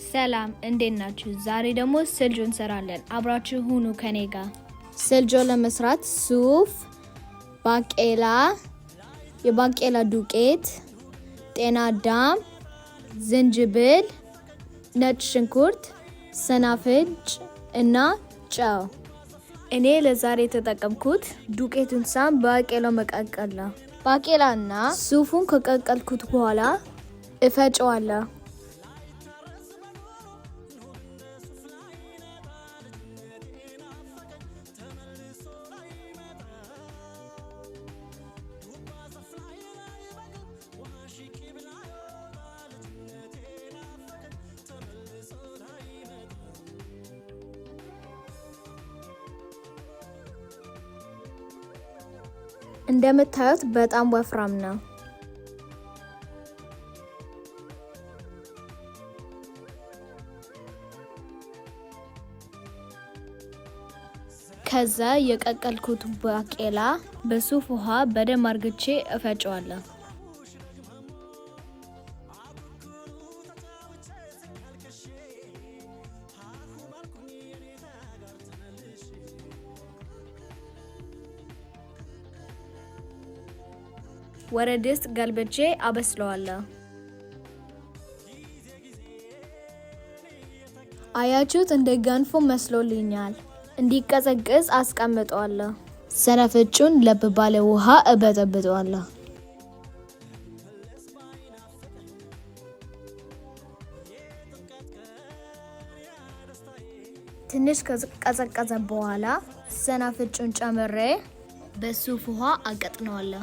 ሰላም እንዴት ናችሁ? ዛሬ ደግሞ ስልጆ እንሰራለን። አብራችሁ ሁኑ ከኔ ጋር። ስልጆ ለመስራት ሱፍ፣ ባቄላ፣ የባቄላ ዱቄት፣ ጤና አዳም፣ ዝንጅብል፣ ነጭ ሽንኩርት፣ ሰናፍጭ እና ጨው። እኔ ለዛሬ የተጠቀምኩት ዱቄቱን ሳም ባቄላው መቀቀል ነው። ባቄላና ሱፉን ከቀቀልኩት በኋላ እፈጨዋለሁ። እንደምታዩት በጣም ወፍራም ነው። ከዛ የቀቀልኩት ባቄላ በሱፍ ውሃ በደንብ አርግቼ እፈጨዋለሁ። ወደ ድስት ገልብጬ አበስለዋለሁ። አያችሁት? እንደ ገንፎ መስሎልኛል። እንዲቀዘቅዝ አስቀምጠዋለሁ። ሰናፍጩን ለብ ባለ ውሃ እበጠብጠዋለሁ። ትንሽ ከቀዘቀዘ በኋላ ሰናፍጩን ጨምሬ በሱፍ ውሃ አቀጥነዋለሁ።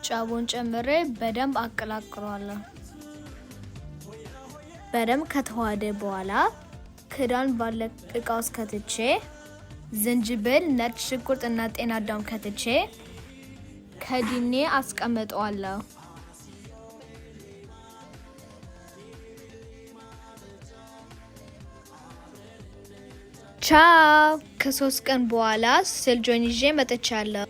ጨውን ጨምሬ በደንብ አቀላቅለዋለሁ። በደንብ ከተዋሃደ በኋላ ክዳን ባለ እቃ ውስጥ ከትቼ ዝንጅብል፣ ነጭ ሽንኩርት እና ጤና አዳም ከትቼ ከድኜ አስቀምጠዋለሁ። ቻው። ከ3 ቀን በኋላ ስልጆን ይዤ መጥቻለሁ።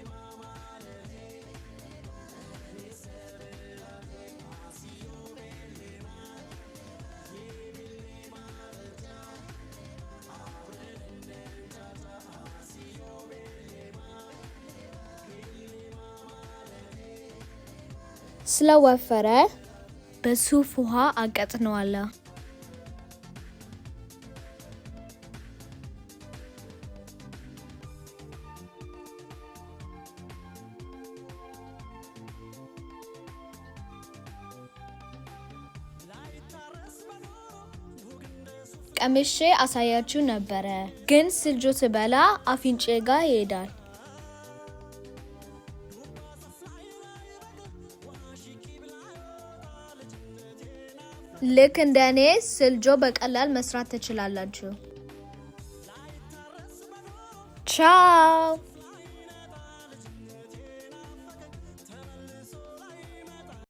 ስለወፈረ በሱፍ ውሃ አቀጥነዋለሁ። ቀምሼ አሳያችሁ ነበረ፣ ግን ስልጆ ስበላ አፍንጬ ጋር ይሄዳል። ልክ እንደኔ ስልጆ በቀላል መስራት ትችላላችሁ። ቻው።